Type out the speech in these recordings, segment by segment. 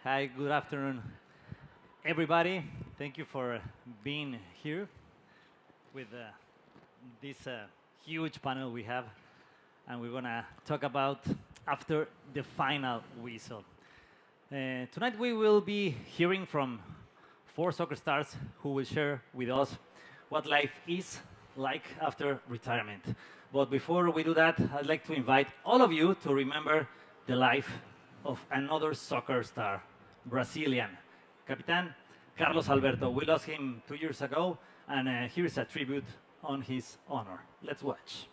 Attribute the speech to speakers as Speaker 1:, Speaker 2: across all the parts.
Speaker 1: Hi, good afternoon, everybody. Thank you for being here with this huge panel we have, and we're gonna talk about after the final whistle. Tonight we will be hearing from four soccer stars who will share with us what life is like after retirement. But before we do that, I'd like to invite all of you to remember the life of another soccer star, Brazilian, Capitan Carlos Alberto. We lost him 2 years ago, and here's a tribute on his honor. Let's watch.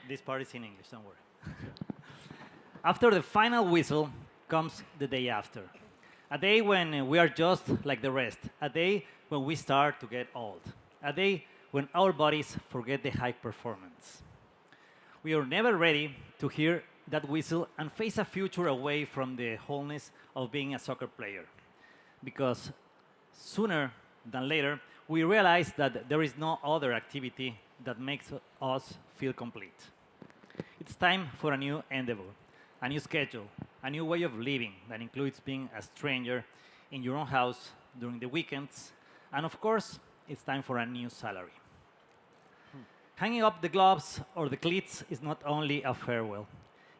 Speaker 1: This part is in English, don't worry. After the final whistle comes the day after. A day when we are just like the rest. A day when we start to get old. A day when our bodies forget the high performance. We are never ready to hear that whistle and face a future away from the wholeness of being a soccer player. Because sooner than later, we realize that there is no other activity that makes us feel complete. It's time for a new endeavor, a new schedule, a new way of living that includes being a stranger in your own house during the weekends, and of course, it's time for a new salary. Hanging up the gloves or the cleats is not only a farewell,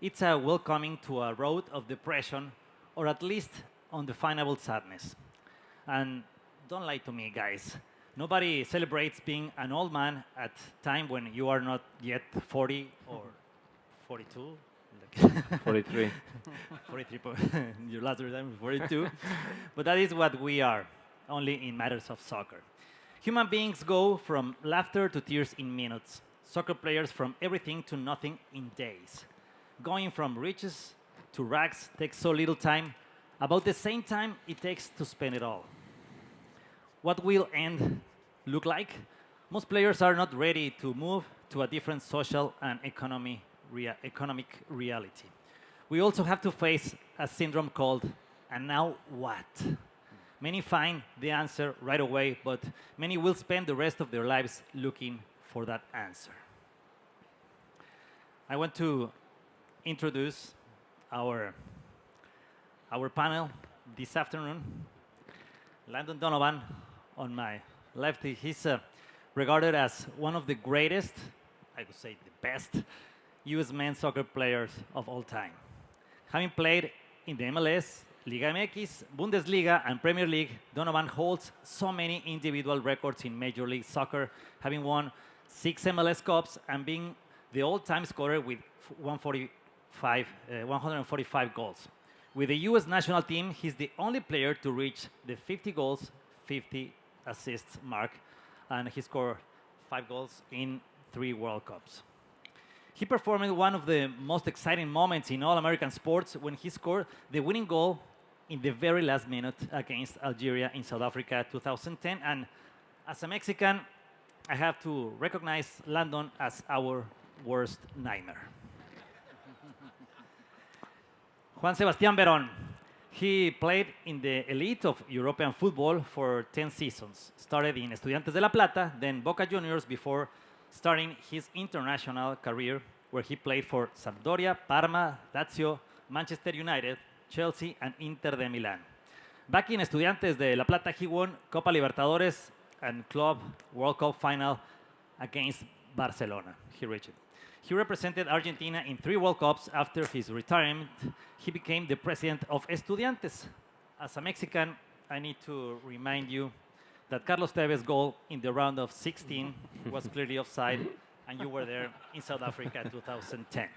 Speaker 1: it's a welcoming to a road of depression or at least undefinable sadness. And don't lie to me, guys. Nobody celebrates being an old man at time when you are not yet 40 or 42.
Speaker 2: 43.
Speaker 1: 43. Your last time was 42. But that is what we are, only in matters of soccer. Human beings go from laughter to tears in minutes. Soccer players from everything to nothing in days. Going from riches to rags takes so little time, about the same time it takes to spend it all. What will end look like? Most players are not ready to move to a different social and economic reality. We also have to face a syndrome called, and now what? Many find the answer right away, but many will spend the rest of their lives looking for that answer. I want to introduce our, our panel this afternoon. Landon Donovan, on my left, he's regarded as one of the greatest, I would say the best, US men's soccer players of all time. Having played in the MLS, Liga MX, Bundesliga, and Premier League, Donovan holds so many individual records in Major League Soccer, having won 6 MLS Cups and being the all-time scorer with 145 goals. With the US national team, he's the only player to reach the 50 goals, 50 assists mark, and he scored 5 goals in 3 World Cups. He performed one of the most exciting moments in all American sports when he scored the winning goal in the very last minute against Algeria in South Africa 2010. And as a Mexican, I have to recognize Landon as our worst nightmare. Juan Sebastián Verón. He played in the elite of European football for 10 seasons. Started in Estudiantes de La Plata, then Boca Juniors before starting his international career where he played for Sampdoria, Parma, Lazio, Manchester United, Chelsea, and Inter de Milan. Back in Estudiantes de La Plata, he won Copa Libertadores and Club World Cup final against Barcelona. He reached it. He represented Argentina in 3 World Cups. After his retirement, he became the president of Estudiantes. As a Mexican, I need to remind you that Carlos Tevez' goal in the round of 16 was clearly offside and you were there in South Africa 2010.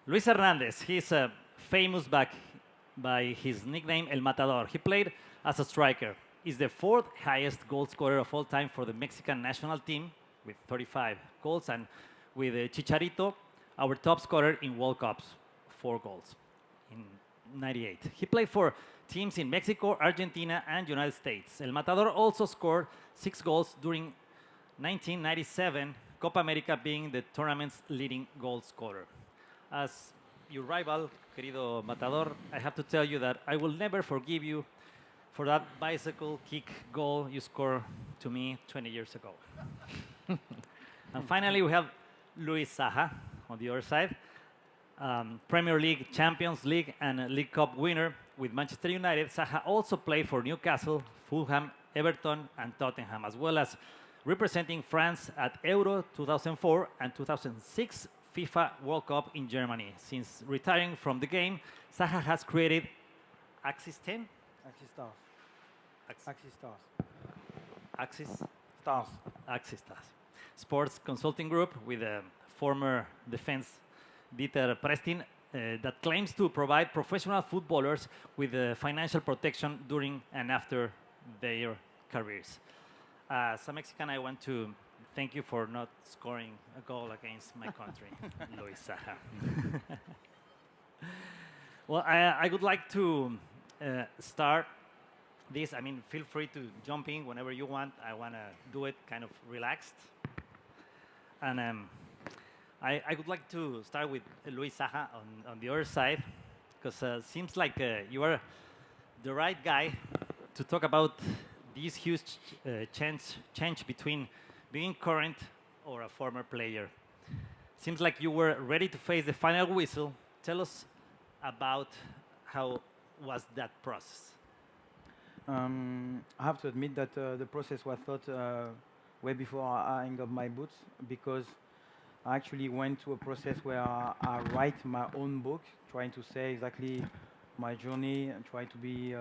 Speaker 1: Luis Hernandez, he's famous by his nickname El Matador. He played as a striker. He's the fourth highest goal scorer of all time for the Mexican national team with 35 goals, and with Chicharito, our top scorer in World Cups, 4 goals in '98. He played for teams in Mexico, Argentina, and United States. El Matador also scored 6 goals during 1997, Copa America being the tournament's leading goal scorer. As your rival, querido Matador, I have to tell you that I will never forgive you for that bicycle kick goal you scored to me 20 years ago. And finally, we have Luis Saha on the other side. Premier League, Champions League, and League Cup winner with Manchester United. Saha also played for Newcastle, Fulham, Everton, and Tottenham, as well as representing France at Euro 2004 and 2006 FIFA World Cup in Germany. Since retiring from the game, Saha has created Axis 10?
Speaker 3: Axis Stars. Axis Stars.
Speaker 1: Axis?
Speaker 3: Stars.
Speaker 1: Axis Stars. Sports consulting group with former defense Dieter Prestin that claims to provide professional footballers with financial protection during and after their careers. As a Mexican, I want to thank you for not scoring a goal against my country, Luis Saha. Well, I would like to start this. I mean, feel free to jump in whenever you want. I want to do it kind of relaxed. And I would like to start with Luis Saha on the other side, because seems like you are the right guy to talk about this huge change between being current or a former player. Seems like you were ready to face the final whistle. Tell us about how was that process.
Speaker 3: I have to admit that the process was thought way before I hung up my boots, because I actually went to a process where I write my own book, trying to say exactly my journey and try to be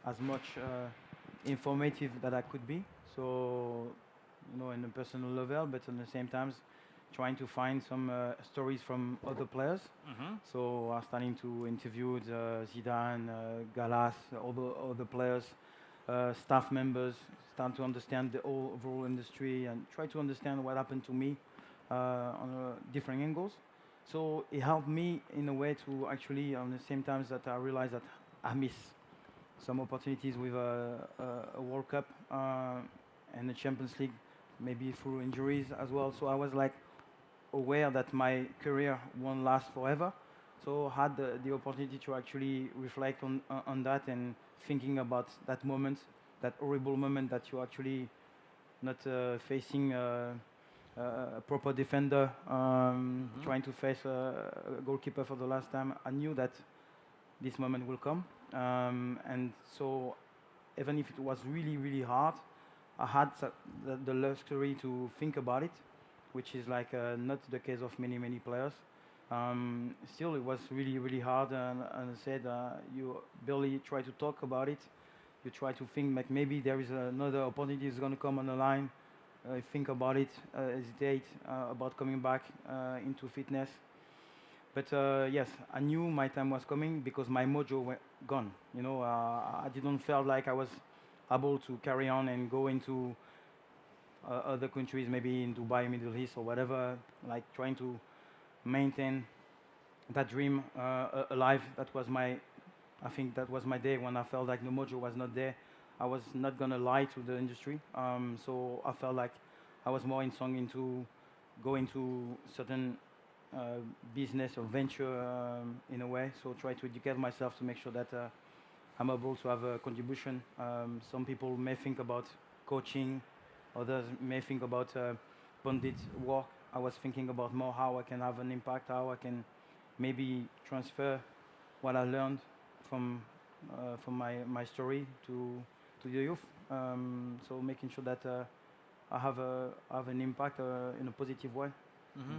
Speaker 3: as much informative that I could be. So, you know, in a personal level, but at the same time, trying to find some stories from other players.
Speaker 1: Mm-hmm.
Speaker 3: So I starting to interview Zidane, Galas, all the other players, staff members, start to understand the whole overall industry and try to understand what happened to me on different angles. So it helped me in a way to actually, on the same time that I realized that I miss some opportunities with a World Cup and the Champions League, maybe through injuries as well. So I was like aware that my career won't last forever. So I had the opportunity to actually reflect on that and thinking about that moment, that horrible moment that you're actually not facing a proper defender, trying to face a goalkeeper for the last time. I knew that this moment will come. And so even if it was really, really hard, I had the luxury to think about it, which is like not the case of many, many players. Still, it was really, really hard, and I said you barely try to talk about it. You try to think like maybe there is another opportunity is going to come on the line. Think about it, hesitate about coming back into fitness. But yes, I knew my time was coming because my mojo went gone. You know, I didn't feel like I was able to carry on and go into other countries, maybe in Dubai, Middle East, or whatever. Like trying to maintain that dream alive. That was I think that was my day when I felt like the mojo was not there. I was not gonna lie to the industry. So I felt like I was more into going to certain business or venture in a way. So try to educate myself to make sure that I'm able to have a contribution. Some people may think about coaching, others may think about pundit work. I was thinking about more how I can have an impact, how I can maybe transfer what I learned from my story to the youth. So making sure that I have an impact in a positive way.
Speaker 1: Mm-hmm.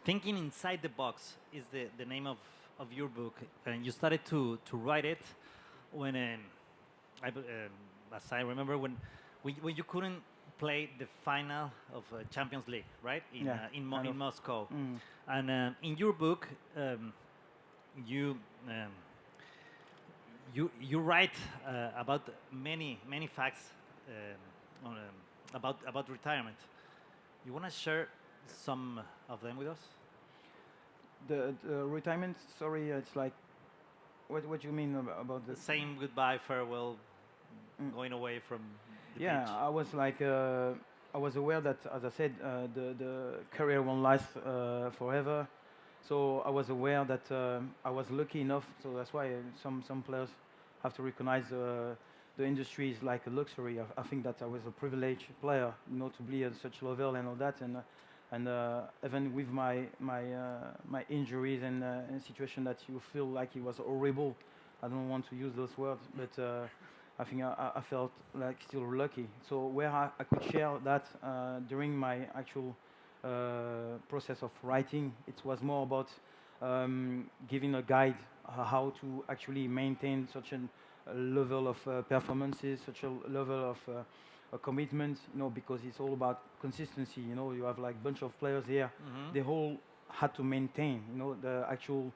Speaker 1: Thinking Inside the Box is the name of your book, and you started to write it when as I remember when when you couldn't play the final of Champions League, right?
Speaker 3: Yeah, kind
Speaker 1: In
Speaker 3: of.
Speaker 1: Moscow.
Speaker 3: Mm.
Speaker 1: And in your book, you um, you write about many facts about retirement. You want to share some of them with us?
Speaker 3: The retirement story, it's like, what do you mean about the?
Speaker 1: Saying goodbye, farewell,
Speaker 3: Mm.
Speaker 1: going away from the
Speaker 3: Yeah,
Speaker 1: pitch.
Speaker 3: I was like, I was aware that, as I said, the career won't last forever. So I was aware that I was lucky enough. So that's why some players have to recognize the industry is like a luxury. I think that I was a privileged player, to be at such level and all that. And even with my injuries and situation that you feel like it was horrible. I don't want to use those words, but. I think I felt like still lucky. So where I could share that during my actual process of writing, it was more about giving a guide how to actually maintain such a level of performances, such a level of a commitment. Because it's all about consistency. You have like bunch of players here.
Speaker 1: Hmm.
Speaker 3: They all had to maintain. The actual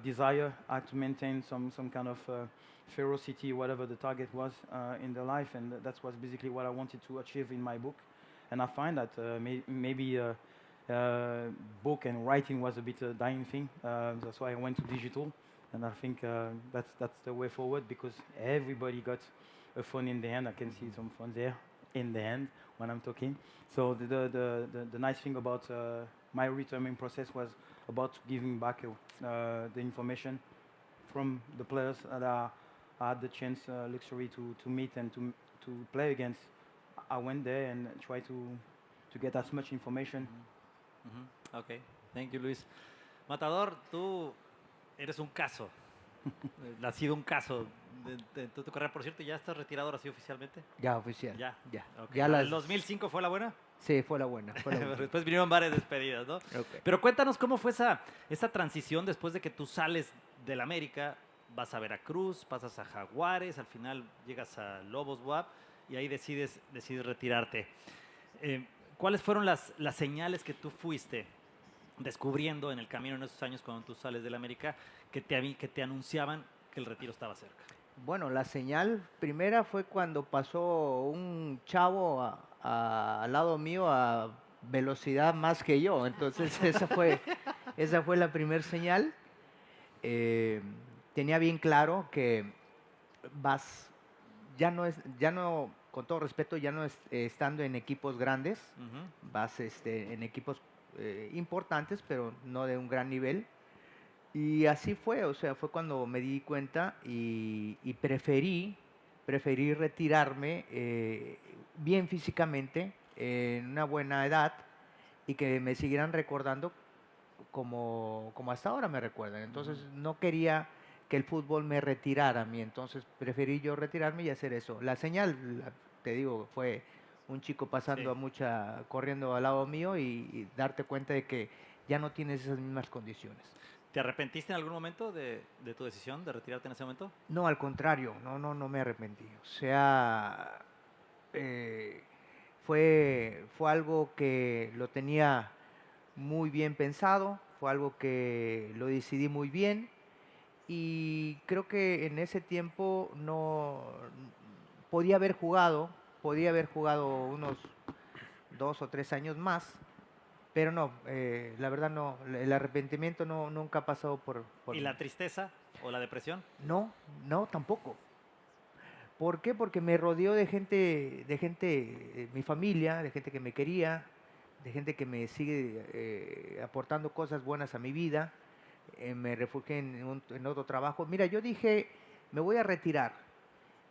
Speaker 3: desire had to maintain some kind of ferocity, whatever the target was in their life, and that was basically what I wanted to achieve in my book. And I find that maybe book and writing was a bit a dying thing. That's why I went to digital, and I think that's the way forward because everybody got a phone in the hand. I can see some phones there in the hand when I'm talking. So the nice thing about my retirement process was about giving back the information from the players that I had the chance, luxury to meet and to play against. I went there and tried to get as much information.
Speaker 1: Ujú. Ok, thank you, Luis. Matador, tú eres un caso, nacido un caso de tu carrera. Por cierto, ¿ya estás retirado ahora sí oficialmente?
Speaker 2: Ya, oficial.
Speaker 1: Ya.
Speaker 2: Ya.
Speaker 1: Ok.
Speaker 2: Ya
Speaker 1: ¿El 2005 fue la buena?
Speaker 2: Sí, fue la buena. Fue la
Speaker 1: Pero
Speaker 2: buena.
Speaker 1: después vinieron varias despedidas, ¿no?
Speaker 2: Ok.
Speaker 1: Pero cuéntanos cómo fue esa transición después de que tú sales del América, vas a Veracruz, pasas a Jaguares, al final llegas a Lobos WAP y ahí decides retirarte. ¿Cuáles fueron las señales que tú fuiste descubriendo en el camino en esos años cuando tú sales del América que te anunciaban que el retiro estaba cerca?
Speaker 2: Bueno, la señal primera fue cuando pasó un chavo al lado mío a velocidad más que yo. Entonces esa fue la primera señal. Eh, Tenía bien claro que vas, ya no, con todo respeto, ya no estando en equipos grandes,
Speaker 1: Ujú.
Speaker 2: vas en equipos importantes, pero no de un gran nivel. Y así fue, o sea, fue cuando me di cuenta y preferí retirarme bien físicamente, en una buena edad, y que me siguieran recordando como hasta ahora me recuerdan. Entonces
Speaker 1: Ujú.
Speaker 2: no quería que el fútbol me retirara a mí, entonces preferí yo retirarme y hacer eso. La señal, te digo, fue un chico pasando
Speaker 1: Sí.
Speaker 2: corriendo al lado mío y darte cuenta de que ya no tienes esas mismas condiciones.
Speaker 1: ¿Te arrepentiste en algún momento de tu decisión de retirarte en ese momento?
Speaker 2: No, al contrario, no me arrepentí. O sea, fue algo que lo tenía muy bien pensado, fue algo que lo decidí muy bien y creo que en ese tiempo no podía haber jugado unos 2 o 3 años más, pero no, la verdad no, el arrepentimiento nunca ha pasado por
Speaker 1: ¿Y
Speaker 2: mí.
Speaker 1: la tristeza o la depresión?
Speaker 2: No, tampoco. ¿Por qué? Porque me rodeó de gente, mi familia, de gente que me quería, de gente que me sigue aportando cosas buenas a mi vida. Me refugié en otro trabajo. Mira, yo dije, me voy a retirar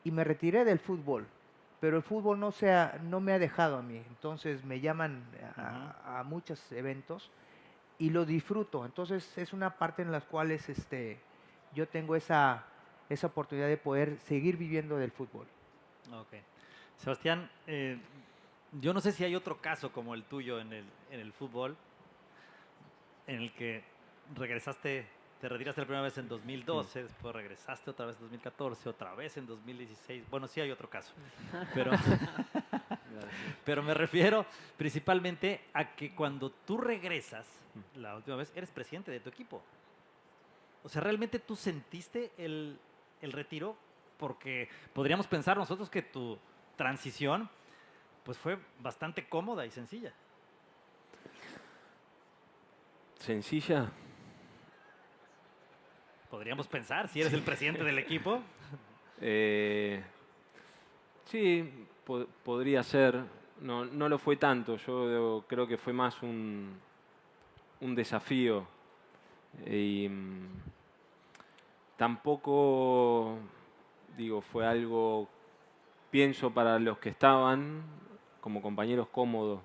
Speaker 2: y me retiré del fútbol, pero el fútbol no me ha dejado a mí. Entonces me llaman
Speaker 1: Ujú.
Speaker 2: a muchos eventos y lo disfruto. Entonces es una parte en las cuales yo tengo esa oportunidad de poder seguir viviendo del fútbol.
Speaker 1: Ok. Sebastián, yo no sé si hay otro caso como el tuyo en el fútbol, en el que regresaste te retiraste la primera vez en 2012, después regresaste otra vez en 2014, otra vez en 2016. Bueno, sí hay otro caso, pero, pero me refiero principalmente a que cuando tú regresas la última vez, eres presidente de tu equipo. O sea, ¿realmente tú sentiste el retiro? Porque podríamos pensar nosotros que tu transición pues fue bastante cómoda y sencilla.
Speaker 4: ¿Sencilla?
Speaker 1: Podríamos pensar, si eres el presidente del equipo.
Speaker 4: Sí, podría ser. No, no lo fue tanto. Yo creo que fue más un desafío. Y tampoco, digo, fue algo, pienso, para los que estaban como compañeros cómodos.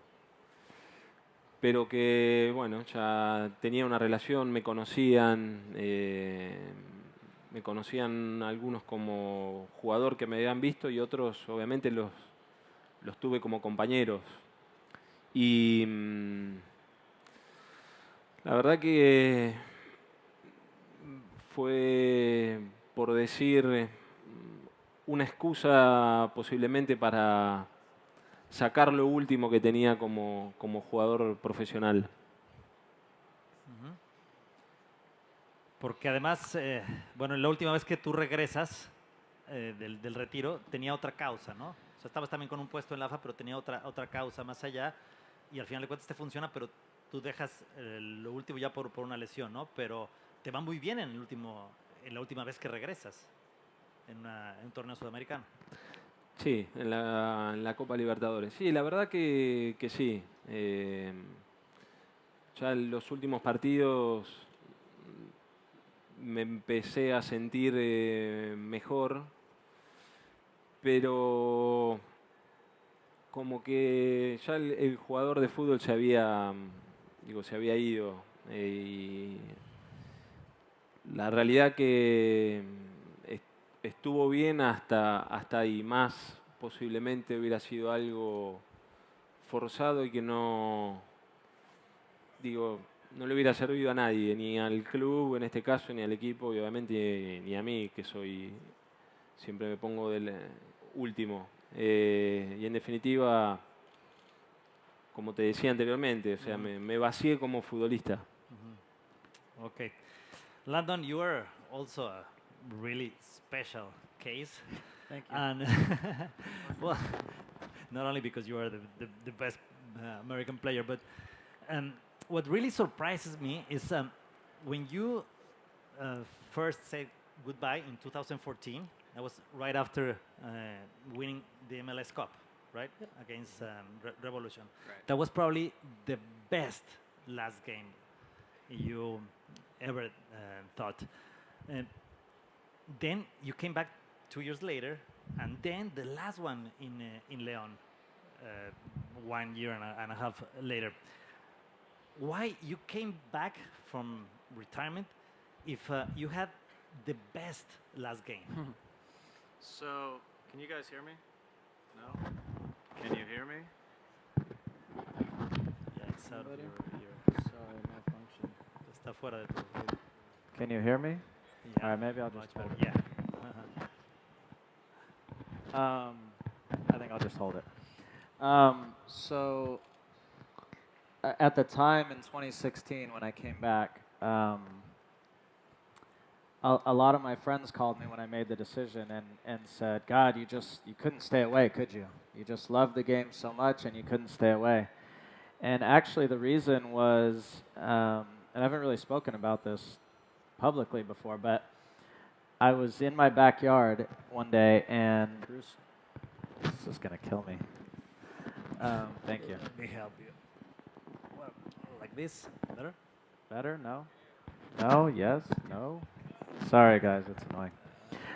Speaker 4: Pero que, bueno, ya tenía una relación, me conocían algunos como jugador que me habían visto y otros, obviamente, los tuve como compañeros. Y la verdad que fue, por decir, una excusa posiblemente para sacar lo último que tenía como jugador profesional.
Speaker 1: Porque además, bueno, la última vez que tú regresas del retiro, tenía otra causa, ¿no? O sea, estabas también con un puesto en la AFA, pero tenía otra causa más allá. Y al final de cuentas te funciona, pero tú dejas lo último ya por una lesión, ¿no? Pero te va muy bien en la última vez que regresas en un torneo sudamericano.
Speaker 4: Sí, en la Copa Libertadores. Sí, la verdad que sí. Ya en los últimos partidos me empecé a sentir mejor, pero como que ya el jugador de fútbol se había ido. Y la realidad que estuvo bien hasta ahí. Más posiblemente hubiera sido algo forzado y que no le hubiera servido a nadie, ni al club en este caso, ni al equipo, y obviamente ni a mí, que siempre me pongo del último. Y en definitiva, como te decía anteriormente, o sea, me vacié como futbolista.
Speaker 1: Okay. Landon, you are also a really special case.
Speaker 3: Thank you.
Speaker 1: And well, not only because you are the best American player, but what really surprises me is when you first said goodbye in 2014. That was right after winning the MLS Cup, right? Against Revolution.
Speaker 5: Right.
Speaker 1: That was probably the best last game you ever thought. And then you came back 2 years later, and then the last one in Leon, 1 year and a half later. Why you came back from retirement if you had the best last game?
Speaker 5: So, can you guys hear me? No? Can you hear me?
Speaker 1: Yeah, it's out of
Speaker 3: Nobody?
Speaker 1: your
Speaker 3: Sorry, malfunction.
Speaker 1: está fuera de tu.
Speaker 3: Can you hear me?
Speaker 1: Yeah,
Speaker 3: All right, maybe I'll
Speaker 1: much
Speaker 3: just hold
Speaker 1: better.
Speaker 3: it.
Speaker 1: Yeah.
Speaker 3: I think I'll just hold it. So, at the time in 2016 when I came back, a lot of my friends called me when I made the decision and said, God, you couldn't stay away, could you? You just loved the game so much and you couldn't stay away. And actually the reason was, and I haven't really spoken about this publicly before, but I was in my backyard one day and Bruce, this is going to kill me. Thank you.
Speaker 1: Let me help you. Well, like this, better?
Speaker 3: Better? No? No? Yes? No? Sorry, guys, it's annoying.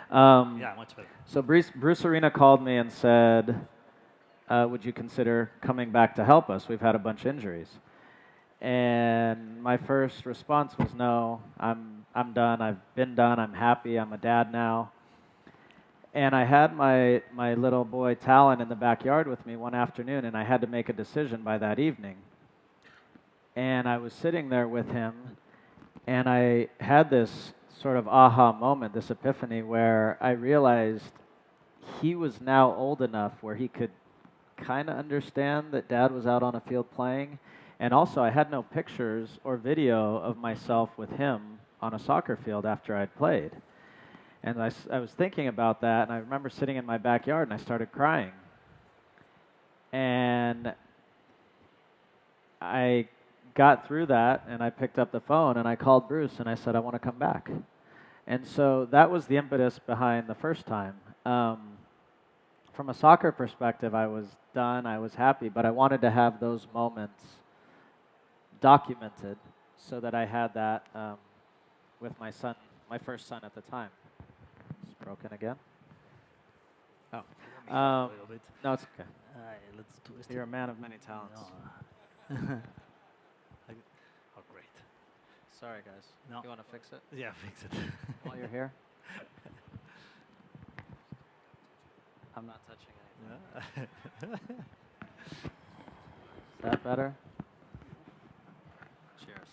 Speaker 1: Yeah, much better.
Speaker 3: So Bruce Arena called me and said, would you consider coming back to help us? We've had a bunch of injuries. And my first response was no, I'm done. I've been done. I'm happy. I'm a dad now. And I had my little boy Talon in the backyard with me one afternoon, and I had to make a decision by that evening. And I was sitting there with him,
Speaker 6: And I had this sort of aha moment, this epiphany, where I realized he was now old enough where he could kind of understand that Dad was out on a field playing. And also, I had no pictures or video of myself with him on a soccer field after I'd played. And I was thinking about that, and I remember sitting in my backyard, and I started crying. And I got through that, and I picked up the phone, and I called Bruce, and I said, I want to come back. And so that was the impetus behind the first time. From a soccer perspective, I was done, I was happy, but I wanted to have those moments documented so that I had that with my son, my first son at the time. It's broken again. Oh,
Speaker 1: A little bit.
Speaker 6: no, it's okay.
Speaker 1: Let's twist
Speaker 3: You're
Speaker 1: it.
Speaker 3: a man of many talents.
Speaker 1: No. Oh, great.
Speaker 3: Sorry, guys.
Speaker 1: No.
Speaker 3: You want to fix it
Speaker 1: Yeah, fix it.
Speaker 3: while you're here? I'm not touching anything.
Speaker 6: Is that better?
Speaker 3: Cheers.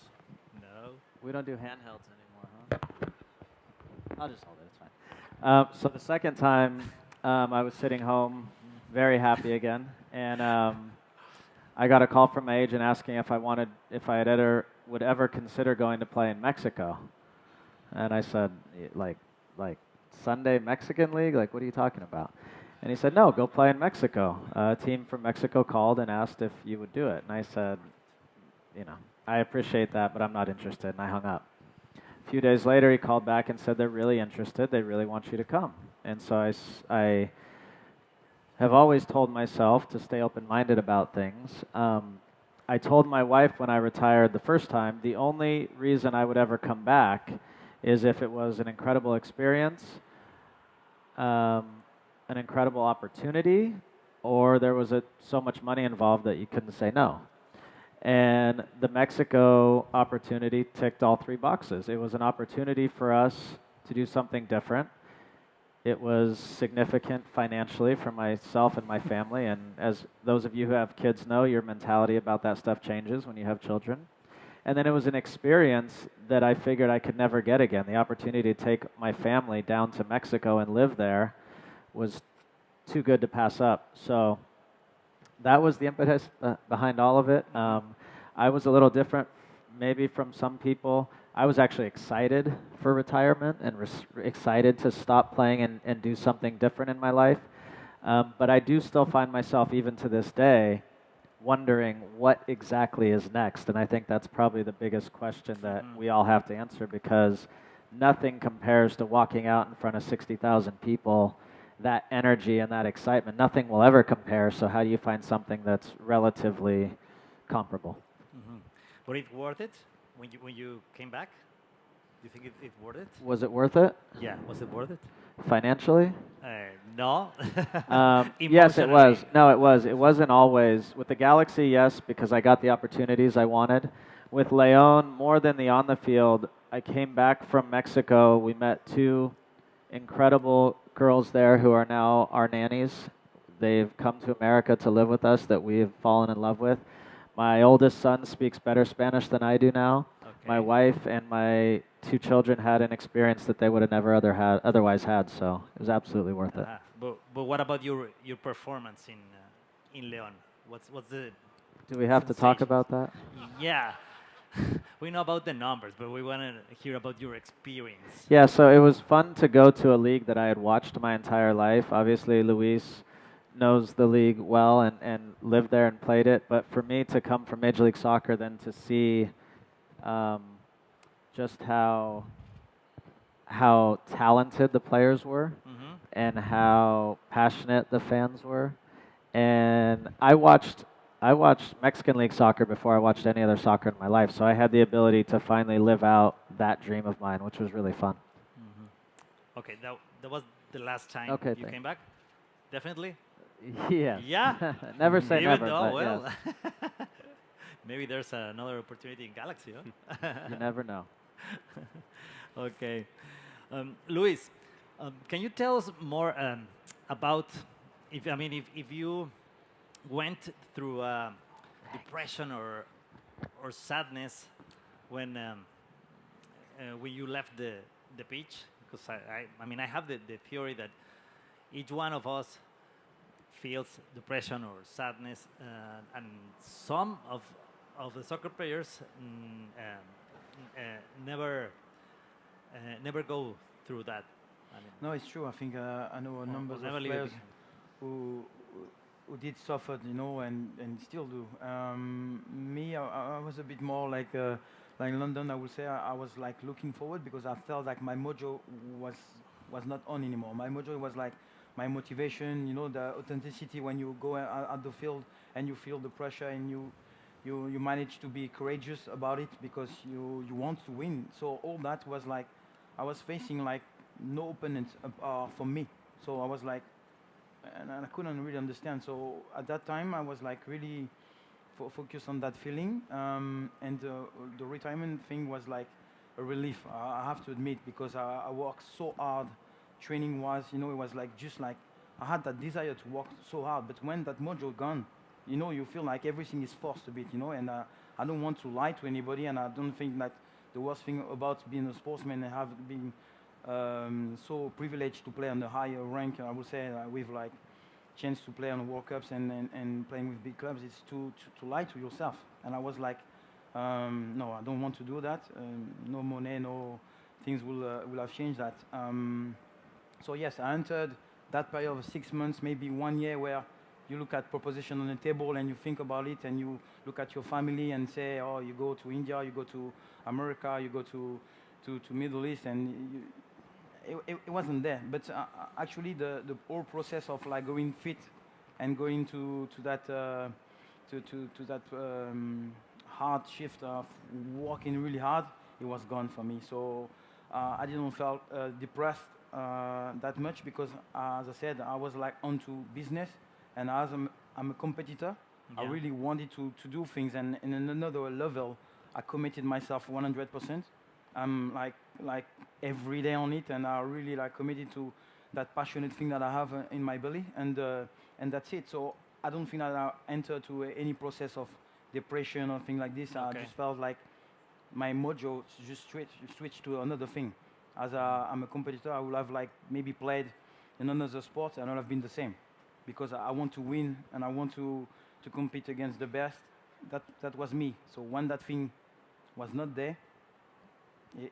Speaker 1: No.
Speaker 6: We don't do handhelds anymore, huh? I'll just hold it, it's fine. So the second time, I was sitting home, very happy again, and I got a call from my agent asking if I would ever consider going to play in Mexico. And I said, like Sunday Mexican League? Like, what are you talking about? And he said, no, go play in Mexico. A team from Mexico called and asked if you would do it. And I said, I appreciate that, but I'm not interested, and I hung up. A few days later, he called back and said they're really interested. They really want you to come. And so I have always told myself to stay open-minded about things. I told my wife when I retired the first time, the only reason I would ever come back is if it was an incredible experience, an incredible opportunity, or there was so much money involved that you couldn't say no. And the Mexico opportunity ticked all three boxes. It was an opportunity for us to do something different. It was significant financially for myself and my family, and as those of you who have kids know, your mentality about that stuff changes when you have children. And then it was an experience that I figured I could never get again. The opportunity to take my family down to Mexico and live there was too good to pass up. So that was the impetus behind all of it. I was a little different maybe from some people. I was actually excited for retirement and excited to stop playing and do something different in my life. But I do still find myself, even to this day, wondering what exactly is next. And I think that's probably the biggest question that we all have to answer, because nothing compares to walking out in front of 60,000 people, that energy and that excitement. Nothing will ever compare. So how do you find something that's relatively comparable?
Speaker 1: Mm-hmm. But it's worth it when you came back? Do you think it's worth it?
Speaker 6: Was it worth it?
Speaker 1: Yeah, was it worth it?
Speaker 6: Financially?
Speaker 1: No.
Speaker 6: Yes, it
Speaker 1: Emotionally.
Speaker 6: was. No, it was. It wasn't always. With the Galaxy, yes, because I got the opportunities I wanted. With Leon, more than the on the field, I came back from Mexico. We met two incredible girls there who are now our nannies. They've come to America to live with us that we've fallen in love with. My oldest son speaks better Spanish than I do now.
Speaker 1: Okay.
Speaker 6: My wife and my two children had an experience that they would have never otherwise had, so it was absolutely worth it.
Speaker 1: But what about your performance in Leon? What's the
Speaker 6: Do we have to talk
Speaker 1: sensations?
Speaker 6: about that?
Speaker 1: Yeah. We know about the numbers, but we want to hear about your experience.
Speaker 6: Yeah, so it was fun to go to a league that I had watched my entire life. Obviously, Luis knows the league well and lived there and played it. But for me to come from Major League Soccer, then to see just how talented the players were
Speaker 1: Mm-hmm.
Speaker 6: and how passionate the fans were. And I watched Mexican League soccer before I watched any other soccer in my life, so I had the ability to finally live out that dream of mine, which was really fun.
Speaker 1: Mm-hmm. Okay, that was the last time
Speaker 6: Okay,
Speaker 1: you
Speaker 6: thanks.
Speaker 1: came back? Definitely?
Speaker 6: Yes.
Speaker 1: Yeah?
Speaker 6: Never say
Speaker 1: Even
Speaker 6: never,
Speaker 1: though,
Speaker 6: but
Speaker 1: well,
Speaker 6: yes.
Speaker 1: maybe there's another opportunity in Galaxy, huh?
Speaker 6: You never know.
Speaker 1: Okay. Luis, can you tell us more about if you went through depression or sadness when when you left the pitch? Because I mean, I have the theory that each one of us feels depression or sadness, and some of the soccer players never never go through that. I mean,
Speaker 3: No, it's true. I think I know
Speaker 1: or
Speaker 3: numbers of
Speaker 1: never leave it
Speaker 3: players
Speaker 1: behind.
Speaker 3: who who did suffer, and still do. Me, I was a bit more like in London. I would say I was like looking forward because I felt like my mojo was was not on anymore. My mojo was like my motivation, the authenticity when you go at the field and you feel the pressure and you manage to be courageous about it because you want to win. So all that was like I was facing like no opponent for me. So I was like, and I couldn't really understand. So at that time, I was like really focused on that feeling, and the retirement thing was like a relief. I have to admit because I worked so hard, training was, it was like just like I had that desire to work so hard. But when that mojo gone, you feel like everything is forced a bit, and I don't want to lie to anybody, and I don't think that the worst thing about being a sportsman and have been so privileged to play on the higher rank, I would say, with like chance to play on World Cups and playing with big clubs, is to lie to yourself. And I was like, no, I don't want to do that. No money, no things will have changed that. So yes, I entered that period of 6 months, maybe 1 year, where you look at proposition on the table and you think about it and you look at your family and say, oh, you go to India, you go to America, you go to Middle East, and it wasn't there. But actually, the whole process of like going fit and going to that to that hard shift of working really hard, it was gone for me. So I didn't feel depressed that much because, as I said, I was like onto business, and as I'm a competitor, I
Speaker 1: Yeah.
Speaker 3: really wanted to do things, and in another level, I committed myself 100%. I'm like every day on it, and I really like committed to that passionate thing that I have in my belly, and that's it. So I don't think that I entered to any process of depression or thing like this. I
Speaker 1: Okay.
Speaker 3: just felt like my mojo just switched to another thing. As I'm a competitor, I would have like maybe played in another sport, and I would have been the same, because I want to win and I want to compete against the best. That was me. So when that thing was not there,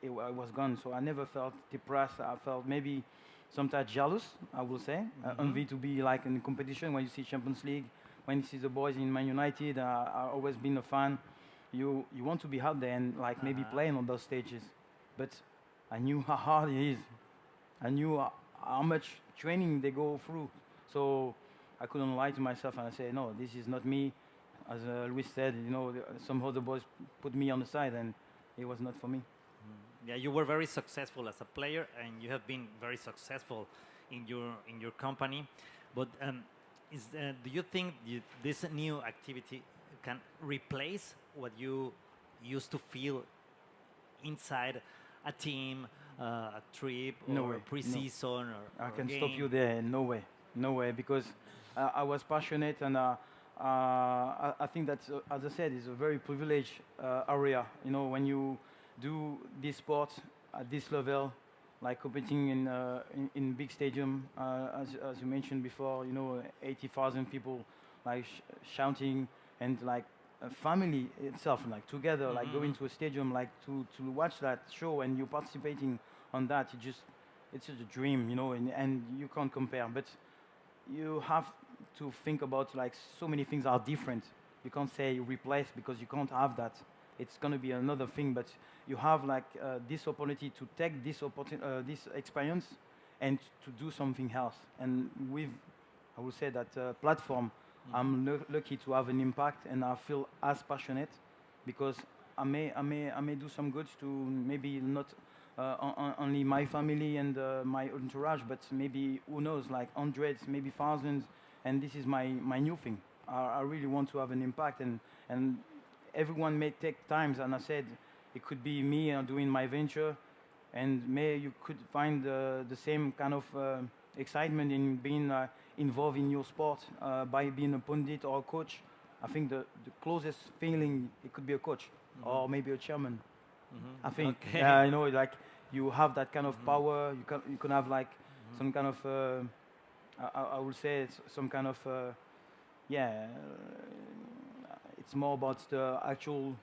Speaker 3: it was gone. So I never felt depressed. I felt maybe sometimes jealous, I will say. Envy to be like in competition when you see Champions League, when you see the boys in Man United. I've always been a fan. You want to be out there and like maybe playing on those stages. But I knew how hard it is. I knew how much training they go through. So I couldn't lie to myself and I say, no, this is not me. As Luis said, some other boys put me on the side, and it was not for me.
Speaker 1: Yeah, you were very successful as a player, and you have been very successful in your company. But do you think this new activity can replace what you used to feel inside a team, a trip,
Speaker 3: No
Speaker 1: or
Speaker 3: way,
Speaker 1: a
Speaker 3: no.
Speaker 1: pre-season,
Speaker 3: I
Speaker 1: or a
Speaker 3: can stop
Speaker 1: game?
Speaker 3: you there. No way, no way, because I was passionate, and I think that, as I said, it's a very privileged area. When you do this sport at this level, like competing in big stadium, as you mentioned before, 80,000 people like shouting, and like a family itself, like together, like going to a stadium, like to watch that show, and you participating on that. It's just a dream, and you can't compare. But you have to think about like so many things are different. You can't say replace, because you can't have that. It's going to be another thing, but you have like this opportunity to take this experience and to do something else. And with, I would say that platform, I'm lucky to have an impact, and I feel as passionate because I may do some good to maybe not only my family and my entourage, but maybe, who knows, like hundreds, maybe thousands. And this is my new thing. I really want to have an impact, and everyone may take times. And I said it could be me doing my venture, and may you could find the same kind of excitement in being involved in your sport by being a pundit or a coach. I think the closest feeling, it could be a coach or maybe a chairman. I think,
Speaker 1: Okay.
Speaker 3: you know, like you have that kind of power. You can have like some kind of, I would say, some kind of, yeah. It's more about the actual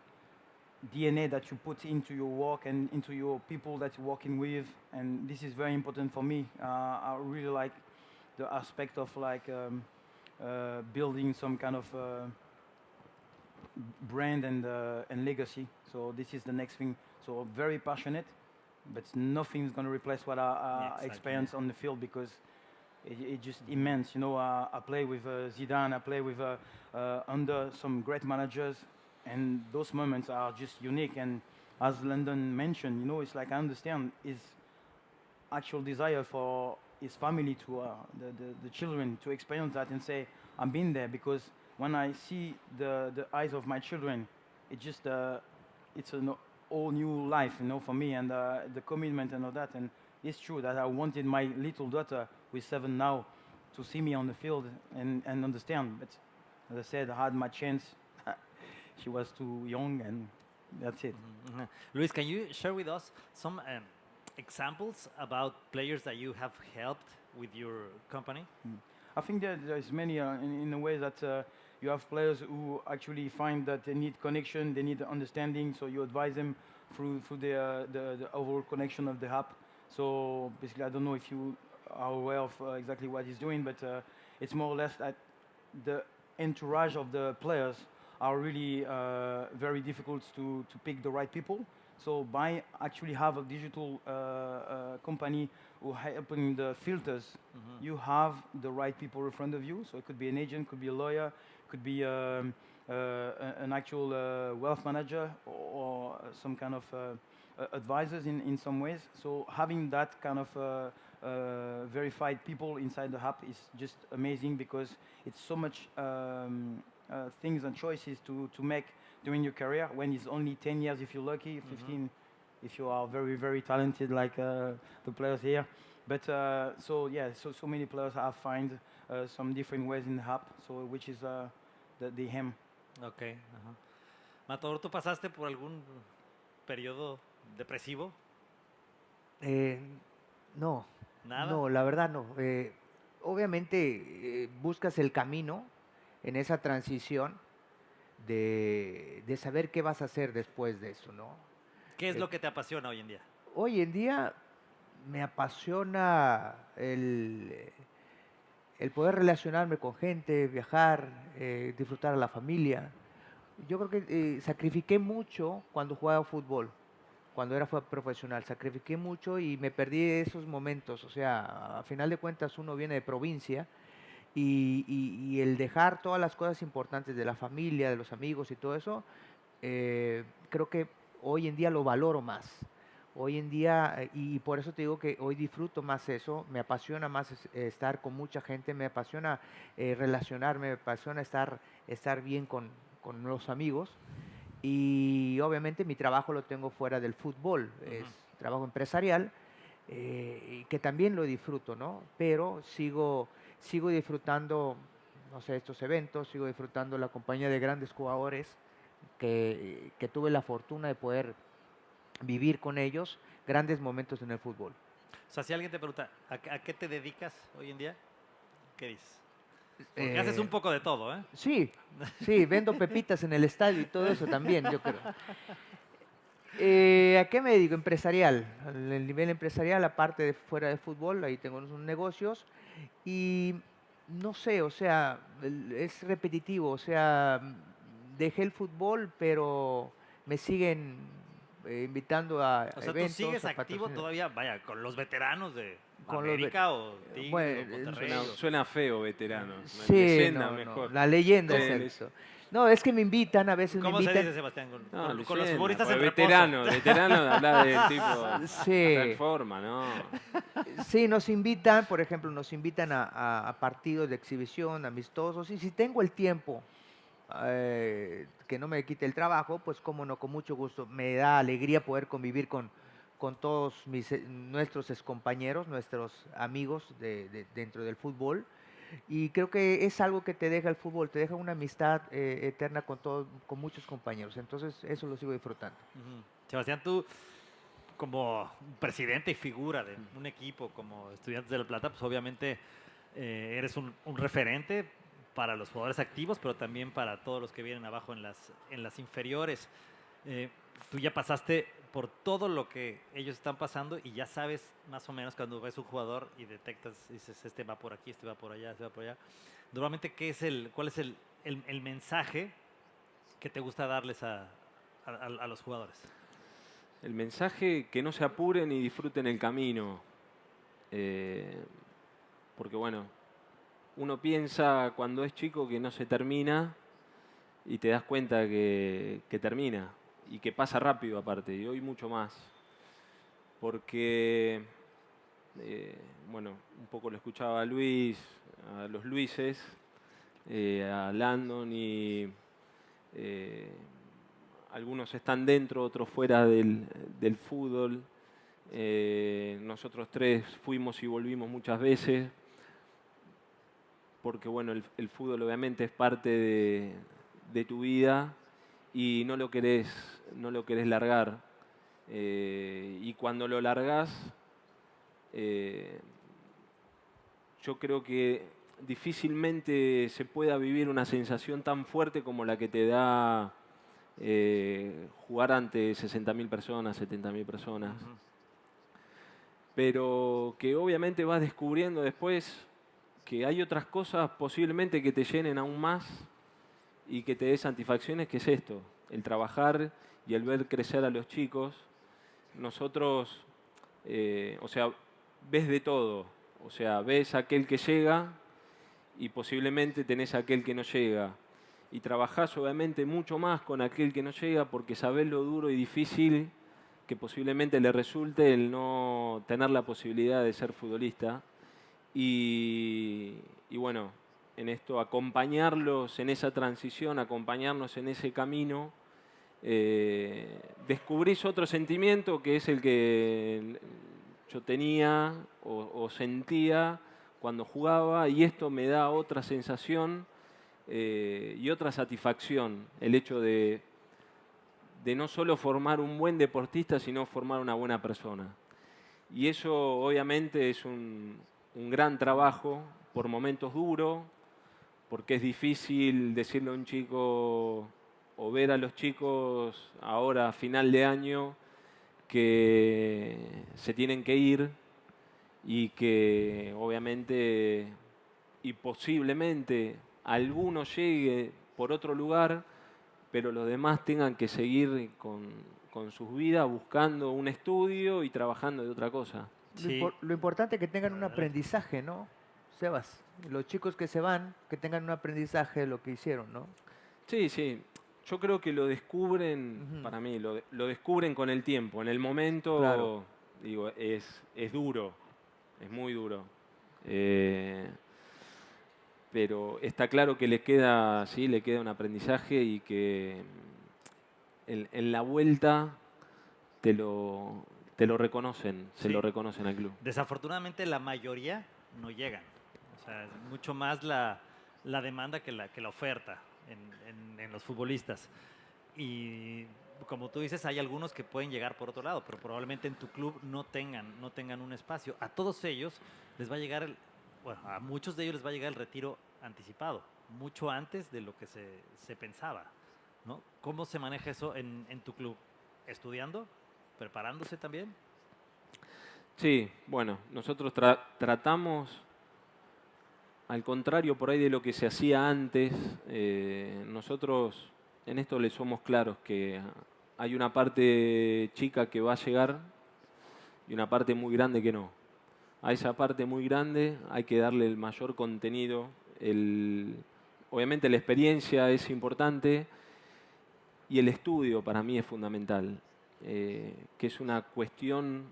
Speaker 3: DNA that you put into your work and into your people that you're working with, and this is very important for me. I really like the aspect of like building some kind of brand and legacy. So this is the next thing. So very passionate, but nothing's gonna replace what
Speaker 1: Yeah,
Speaker 3: I
Speaker 1: exactly.
Speaker 3: experience on the field because it's just immense. You know, I play with Zidane, I play with under some great managers, and those moments are just unique. And as Landon mentioned, you know, it's like I understand his actual desire for his family to the children to experience that and say, I've been there because when I see the eyes of my children, it just it's an all new life, you know, for me and the commitment and all that. And it's true that I wanted my little daughter, who is 7 now, to see me on the field and understand. But as I said, I had my chance. She was too young, and that's it.
Speaker 1: Mhm. Luis, can you share with us some examples about players that you have helped with your company?
Speaker 3: I think that there's many in a way that you have players who actually find that they need connection, they need understanding, so you advise them through the overall connection of the app. So basically, I don't know if you are aware of exactly what he's doing, but it's more or less that the entourage of the players are really very difficult to pick the right people. So by actually have a digital company who helping the filters, you have the right people in front of you. So it could be an agent, could be a lawyer, could be an actual wealth manager or some kind of advisors in some ways. So having that kind of verified people inside the app is just amazing because it's so much things and choices to make during your career when it's only 10 years if you're lucky, 15 if you are very, very talented like the players here. But so yeah, so many players have find some different ways in the app, so which is the hem.
Speaker 1: Ok. Ajá. Matador, ¿tú pasaste por algún periodo depresivo?
Speaker 2: Eh, no,
Speaker 1: Nada.
Speaker 2: no, la verdad no. Obviamente buscas el camino en esa transición de saber qué vas a hacer después de eso, ¿no?
Speaker 1: ¿Qué es
Speaker 2: Eh,
Speaker 1: lo que te apasiona hoy en día?
Speaker 2: Hoy en día me apasiona el poder relacionarme con gente, viajar, disfrutar a la familia. Yo creo que sacrifiqué mucho cuando jugaba fútbol, cuando era profesional. Sacrifiqué mucho y me perdí esos momentos. O sea, a final de cuentas uno viene de provincia y el dejar todas las cosas importantes de la familia, de los amigos y todo eso, creo que hoy en día lo valoro más. Hoy en día, y por eso te digo que hoy disfruto más eso, me apasiona más estar con mucha gente, me apasiona relacionarme, me apasiona estar bien con los amigos. Y obviamente mi trabajo lo tengo fuera del fútbol, es trabajo empresarial, y que también lo disfruto, ¿no? Pero sigo disfrutando, no sé, estos eventos, sigo disfrutando la compañía de grandes jugadores que tuve la fortuna de poder vivir con ellos grandes momentos en el fútbol.
Speaker 1: O sea, si alguien te pregunta, ¿a qué te dedicas hoy en día? ¿Qué dices? Porque haces un poco de todo, ¿eh?
Speaker 2: Sí, sí, vendo pepitas en el estadio y todo eso también, yo creo. ¿A qué me dedico? Empresarial. En el nivel empresarial, aparte de fuera de fútbol, ahí tengo unos negocios y no sé, o sea, es repetitivo, o sea, dejé el fútbol, pero me siguen invitando a
Speaker 1: O sea, tú
Speaker 2: eventos,
Speaker 1: sigues
Speaker 2: a
Speaker 1: activo
Speaker 2: patrocinios.
Speaker 1: todavía, vaya, con los veteranos de
Speaker 2: Con los
Speaker 1: América o Tigres
Speaker 2: bueno,
Speaker 1: o Monterrey.
Speaker 4: Suena, suena feo, veterano.
Speaker 2: Sí,
Speaker 4: Leyenda
Speaker 2: no,
Speaker 4: mejor.
Speaker 2: la leyenda
Speaker 4: Sí,
Speaker 2: es eso. No, es que me invitan, a veces me
Speaker 1: ¿Cómo se
Speaker 2: invitan.
Speaker 1: dice, Sebastián? Con,
Speaker 4: No,
Speaker 1: con los
Speaker 4: leyenda,
Speaker 1: futbolistas
Speaker 4: porque
Speaker 1: en reposo.
Speaker 4: veterano habla de tipo
Speaker 2: Sí.
Speaker 4: tal forma, ¿no?
Speaker 2: Sí, nos invitan, por ejemplo, nos invitan a partidos de exhibición, amistosos, y si tengo el tiempo que no me quite el trabajo, pues cómo no, con mucho gusto. Me da alegría poder convivir con todos nuestros excompañeros, nuestros amigos dentro del fútbol. Y creo que es algo que te deja el fútbol, te deja una amistad eterna con todos, con muchos compañeros. Entonces, eso lo sigo disfrutando.
Speaker 1: Ujú. Sebastián, tú como presidente y figura de un equipo como Estudiantes de La Plata, pues obviamente eres un referente para los jugadores activos, pero también para todos los que vienen abajo en las inferiores. Eh, Tú ya pasaste por todo lo que ellos están pasando y ya sabes más o menos cuando ves un jugador y detectas, dices, este va por aquí, este va por allá, este va por allá. Normalmente, ¿cuál es el mensaje que te gusta darles a los jugadores?
Speaker 4: El mensaje, que no se apuren y disfruten el camino. Porque bueno, uno piensa cuando es chico que no se termina y te das cuenta que termina y que pasa rápido aparte, y hoy mucho más. Porque, bueno, un poco lo escuchaba a Luis, a los Luises, a Landon y eh, algunos están dentro, otros fuera del fútbol. Nosotros tres fuimos y volvimos muchas veces, porque bueno, el fútbol obviamente es parte de tu vida y no lo querés largar. Y cuando lo largas, yo creo que difícilmente se pueda vivir una sensación tan fuerte como la que te da jugar ante 60.000 personas, 70.000 personas.
Speaker 1: Ujú.
Speaker 4: Pero que obviamente vas descubriendo después que hay otras cosas posiblemente que te llenen aún más y que te dé satisfacciones, que es esto, el trabajar y el ver crecer a los chicos. Nosotros, o sea, ves de todo, o sea, ves aquel que llega y posiblemente tenés aquel que no llega. Y trabajás obviamente mucho más con aquel que no llega porque sabés lo duro y difícil que posiblemente le resulte el no tener la posibilidad de ser futbolista. Y bueno, en esto acompañarlos en esa transición, acompañarnos en ese camino, descubrís otro sentimiento que es el que yo tenía o sentía cuando jugaba, y esto me da otra sensación y otra satisfacción, el hecho de no solo formar un buen deportista, sino formar una buena persona. Y eso obviamente es un gran trabajo, por momentos duro, porque es difícil decirle a un chico o ver a los chicos ahora a final de año que se tienen que ir y que obviamente y posiblemente alguno llegue por otro lugar, pero los demás tengan que seguir con sus vidas buscando un estudio y trabajando de otra cosa.
Speaker 1: Sí,
Speaker 2: Lo importante es que tengan un
Speaker 1: adelante.
Speaker 2: aprendizaje, ¿no, Sebas? Los chicos que se van, que tengan un aprendizaje de lo que hicieron, ¿no?
Speaker 4: Sí, sí. Yo creo que lo descubren,
Speaker 2: Ujú.
Speaker 4: para mí, lo descubren con el tiempo. En el
Speaker 2: Claro.
Speaker 4: momento, digo, es duro, es muy duro. Eh, pero está claro que le queda, sí, le queda un aprendizaje y que en la vuelta te lo, te lo reconocen, se lo
Speaker 1: Sí.
Speaker 4: reconocen al club.
Speaker 1: Desafortunadamente la mayoría no llegan. O sea, es mucho más la demanda que la oferta en los futbolistas. Y como tú dices, hay algunos que pueden llegar por otro lado, pero probablemente en tu club no tengan un espacio. A todos ellos les va a llegar, bueno, a muchos de ellos les va a llegar el retiro anticipado, mucho antes de lo que se pensaba, ¿no? ¿Cómo se maneja eso en tu club? ¿Estudiando? ¿Preparándose también?
Speaker 4: Sí, bueno, nosotros tratamos, al contrario por ahí de lo que se hacía antes, nosotros en esto le somos claros que hay una parte chica que va a llegar y una parte muy grande que no. A esa parte muy grande hay que darle el mayor contenido. Obviamente la experiencia es importante y el estudio para mí es fundamental, que es una cuestión,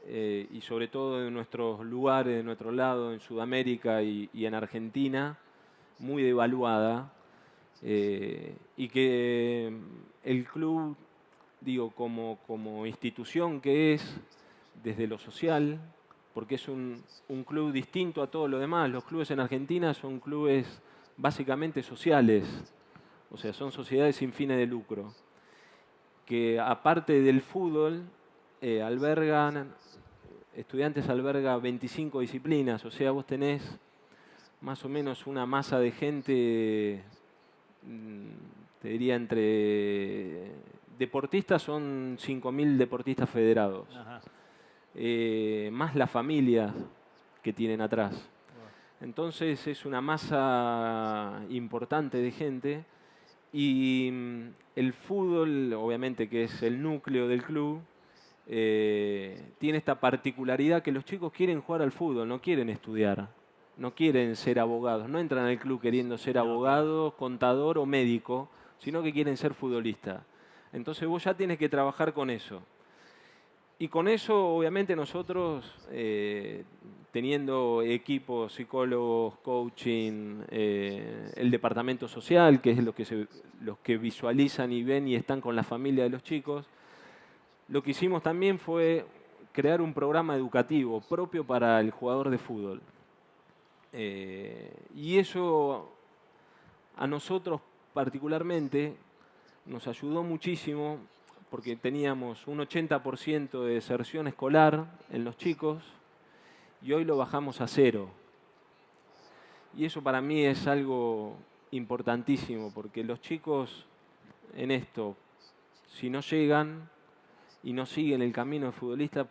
Speaker 4: y sobre todo en nuestros lugares, de nuestro lado, en Sudamérica y en Argentina, muy devaluada, y que el club, digo, como institución que es, desde lo social, porque es un club distinto a todo lo demás. Los clubes en Argentina son clubes básicamente sociales, o sea, son sociedades sin fines de lucro, que aparte del fútbol, albergan, estudiantes alberga 25 disciplinas, o sea, vos tenés más o menos una masa de gente, te diría entre deportistas son 5.000 deportistas federados,
Speaker 1: Ajá.
Speaker 4: más la familia que tienen atrás. Entonces es una masa importante de gente y el fútbol, obviamente que es el núcleo del club, tiene esta particularidad que los chicos quieren jugar al fútbol, no quieren estudiar, no quieren ser abogados, no entran al club queriendo ser abogado, contador o médico, sino que quieren ser futbolistas. Entonces vos ya tienes que trabajar con eso. Y con eso, obviamente, nosotros, teniendo equipos, psicólogos, coaching, el departamento social, que es los que visualizan y ven y están con la familia de los chicos, lo que hicimos también fue crear un programa educativo propio para el jugador de fútbol. Y eso a nosotros particularmente nos ayudó muchísimo porque teníamos un 80% de deserción escolar en los chicos y hoy lo bajamos a 0. Y eso para mí es algo importantísimo porque los chicos en esto, si no llegan y no siguen el camino de futbolista,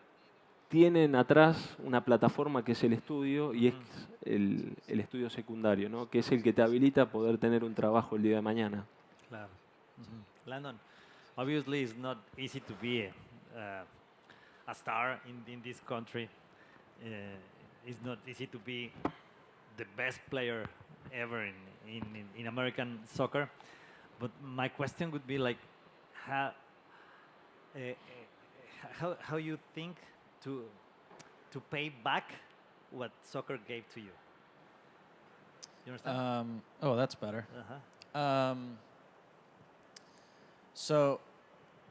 Speaker 4: tienen atrás una plataforma que es el estudio y es el estudio secundario, ¿no? Que es el que te habilita a poder tener un trabajo el día de mañana.
Speaker 1: Claro. Landon, obviously it's not easy to be a star in this country. It's not easy to be the best player ever in American soccer. But my question would be like, how how you think to pay back what soccer gave to you? You understand?
Speaker 7: Oh, that's better.
Speaker 1: Uh-huh.
Speaker 7: So,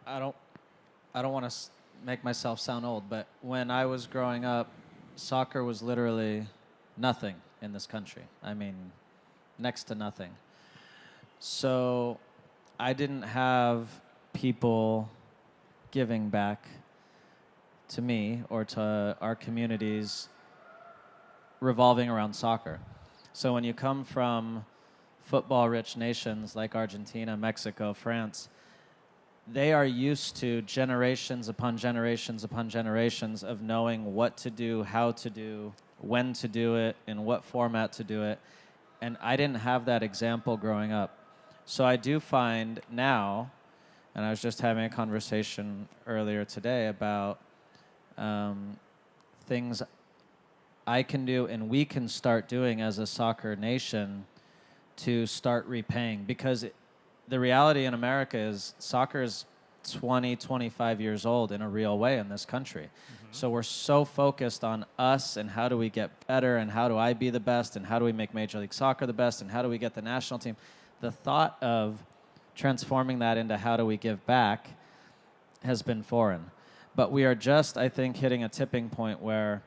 Speaker 7: I don't want to make myself sound old, but when I was growing up, soccer was literally nothing in this country. I mean, next to nothing. So, I didn't have people giving back to me or to our communities revolving around soccer. So when you come from football-rich nations like Argentina, Mexico, France, they are used to generations upon generations upon generations of knowing what to do, how to do, when to do it, in what format to do it. And I didn't have that example growing up. So I do find now, and I was just having a conversation earlier today about things I can do and we can start doing as a soccer nation to start repaying. Because the reality in America is soccer is 20, 25 years old in a real way in this country. So we're so focused on us and how do we get better and how do I be the best and how do we make Major League Soccer the best and how do we get the national team. The thought of transforming that into how do we give back has been foreign. But we are just, I think, hitting a tipping point where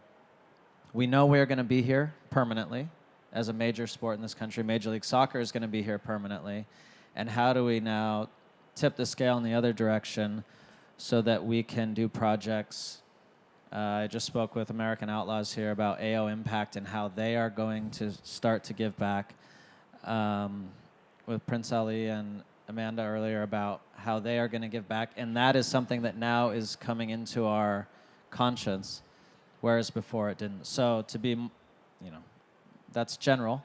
Speaker 7: we know we're going to be here permanently as a major sport in this country. Major League Soccer is going to be here permanently. And how do we now tip the scale in the other direction so that we can do projects? I just spoke with American Outlaws here about AO Impact and how they are going to start to give back. With Prince Ali and Amanda earlier about how they are going to give back. And that is something that now is coming into our conscience, whereas before it didn't. So to be, you know, that's general,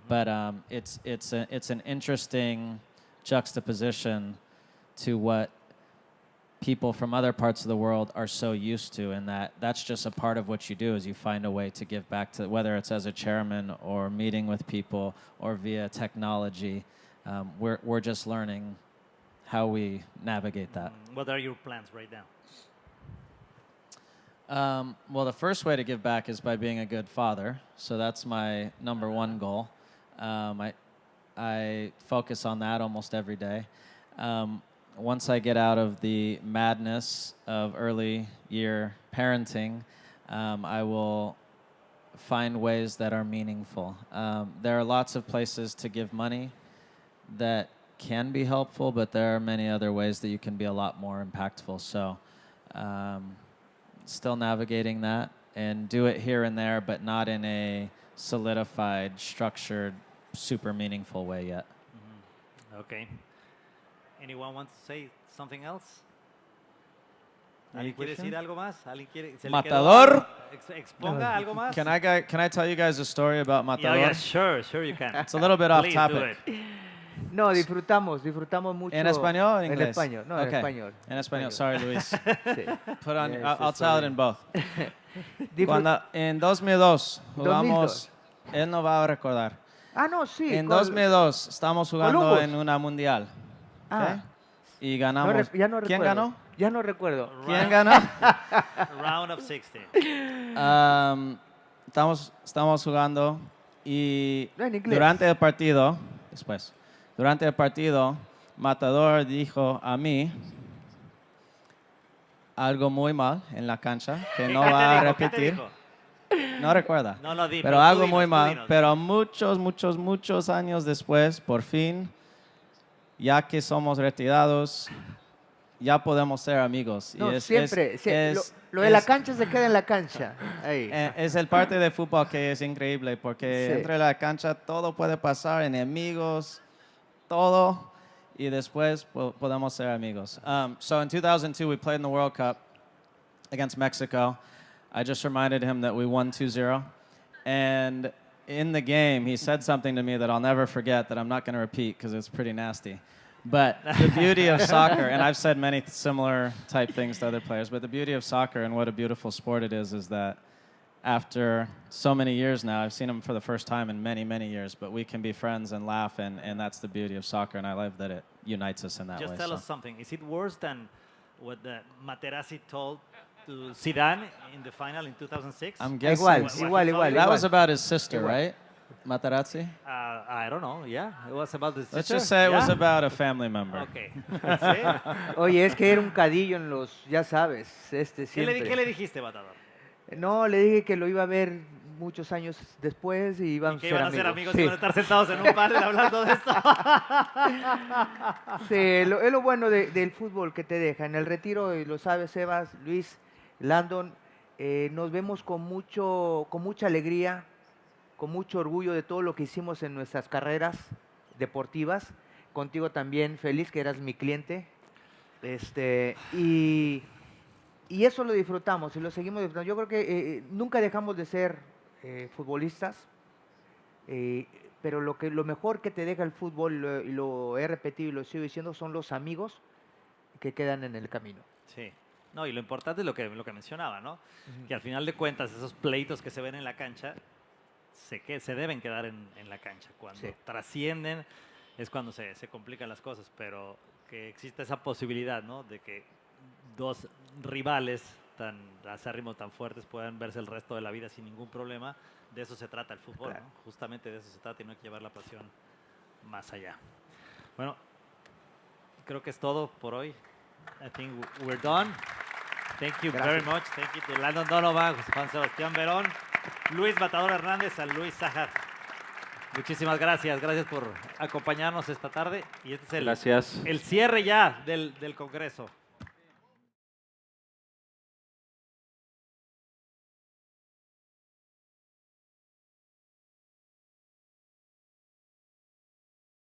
Speaker 7: but it's an interesting juxtaposition to what people from other parts of the world are so used to, and that's just a part of what you do is you find a way to give back to, whether it's as a chairman or meeting with people or via technology. We're just learning how we navigate that.
Speaker 1: What are your plans right now?
Speaker 7: Well, the first way to give back is by being a good father. So that's my number one goal. I focus on that almost every day. Once I get out of the madness of early year parenting, I will find ways that are meaningful. There are lots of places to give money that can be helpful, but there are many other ways that you can be a lot more impactful. So still navigating that, and do it here and there, but not in a solidified, structured, super meaningful way yet.
Speaker 1: Okay. Anyone wants to say something else?
Speaker 3: Any
Speaker 1: ¿Alguien quiere
Speaker 3: question?
Speaker 1: decir algo más? ¿Alguien quiere, se le quedó
Speaker 7: Matador.
Speaker 1: algo? Exponga algo más.
Speaker 7: Can I tell you guys a story about Matador?
Speaker 1: Yeah, sure you can.
Speaker 7: It's a little bit off
Speaker 1: Please do
Speaker 7: topic.
Speaker 1: it.
Speaker 2: No, disfrutamos mucho.
Speaker 7: ¿En español o en
Speaker 2: En
Speaker 7: inglés?
Speaker 2: español, no, en
Speaker 7: Okay.
Speaker 2: español.
Speaker 7: En español. Sorry, Luis.
Speaker 2: Sí.
Speaker 7: Put on.
Speaker 2: Yes,
Speaker 7: I'll
Speaker 2: it's
Speaker 7: tell it
Speaker 2: fine.
Speaker 7: in both.
Speaker 2: Disfrut-
Speaker 7: En 2002 jugamos.
Speaker 2: 2002.
Speaker 7: Él no va a recordar.
Speaker 2: Ah, no, sí.
Speaker 7: En
Speaker 2: con-
Speaker 7: 2002 estamos jugando
Speaker 2: Columbus.
Speaker 7: en una mundial.
Speaker 2: Ah,
Speaker 7: ¿ok? Y
Speaker 2: no
Speaker 7: ganamos.
Speaker 2: ya no recuerdo.
Speaker 7: ¿Quién ganó?
Speaker 2: Ya no recuerdo.
Speaker 7: ¿Quién ganó?
Speaker 1: Round of 16.
Speaker 7: Estamos jugando y
Speaker 2: No, en inglés.
Speaker 7: durante el partido, Matador dijo a mí algo muy mal en la cancha que no
Speaker 1: ¿Qué te
Speaker 7: va a
Speaker 1: dijo? ¿Qué te
Speaker 7: repetir.
Speaker 1: dijo?
Speaker 7: No recuerda.
Speaker 1: No, di,
Speaker 7: Pero
Speaker 1: tú
Speaker 7: algo
Speaker 1: dinos,
Speaker 7: muy
Speaker 1: tú
Speaker 7: mal.
Speaker 1: dinos.
Speaker 7: Pero muchos años después, por fin, ya que somos retirados, ya podemos ser amigos.
Speaker 2: No,
Speaker 7: y
Speaker 2: siempre. Lo de la cancha se queda en la cancha. Ahí.
Speaker 7: es el parte de fútbol que es increíble porque
Speaker 2: Sí.
Speaker 7: entre la cancha todo puede pasar, enemigos, todo, y después podemos ser amigos. So in 2002 we played in the World Cup against Mexico. I just reminded him that we won 2-0, and in the game he said something to me that I'll never forget that I'm not going to repeat because it's pretty nasty. But the beauty of soccer, and I've said many similar type things to other players, but the beauty of soccer and what a beautiful sport it is that after so many years now, I've seen him for the first time in many, many years, but we can be friends and laugh, and that's the beauty of soccer, and I love that it unites us in that
Speaker 1: Just
Speaker 7: way.
Speaker 1: tell
Speaker 7: so.
Speaker 1: us something. Is it worse than what the Materazzi told to Zidane in the final in 2006?
Speaker 7: I'm guessing
Speaker 2: Igual.
Speaker 7: that was about his sister, right? Materazzi?
Speaker 1: I don't know. Yeah, it was about the sister.
Speaker 7: Let's just say it was
Speaker 1: Yeah?
Speaker 7: about a family member.
Speaker 1: Okay. ¿Sí?
Speaker 2: Oye, es que era un cadillo en los, ya sabes, siempre.
Speaker 1: ¿Qué le dijiste, Matador?
Speaker 2: No, le dije que lo iba a ver muchos años después y iban
Speaker 1: Que
Speaker 2: a
Speaker 1: iban
Speaker 2: ser
Speaker 1: a ser amigos
Speaker 2: Sí.
Speaker 1: y iban a estar sentados en un panel hablando de esto.
Speaker 2: Sí, es lo bueno del fútbol que te deja. En el retiro, y lo sabes, Sebas, Luis, Landon, nos vemos con mucha alegría, con mucho orgullo de todo lo que hicimos en nuestras carreras deportivas. Contigo también, feliz que eras mi cliente. Y eso lo disfrutamos y lo seguimos disfrutando. Yo creo que nunca dejamos de ser futbolistas, pero lo mejor que te deja el fútbol, y lo he repetido y lo sigo diciendo, son los amigos que quedan en el camino.
Speaker 1: Sí. No, y lo importante es lo que mencionaba, ¿no? Que al final de cuentas esos pleitos que se ven en la cancha se deben quedar en la cancha. Cuando
Speaker 2: Sí.
Speaker 1: trascienden es cuando se complican las cosas, pero que exista esa posibilidad, ¿no? De que dos rivales tan acérrimos, tan fuertes puedan verse el resto de la vida sin ningún problema. De eso se trata el fútbol,
Speaker 2: Claro.
Speaker 1: ¿no? Justamente de eso se trata y no hay que llevar la pasión más allá. Bueno, creo que es todo por hoy. I think we're done. Thank you very much. Thank you to Landon Donovan, Juan Sebastián Verón, Luis Matador Hernández, a Luis Sajar. Muchísimas gracias. Gracias por acompañarnos esta tarde. Y este es
Speaker 4: Gracias.
Speaker 1: el cierre ya del Congreso.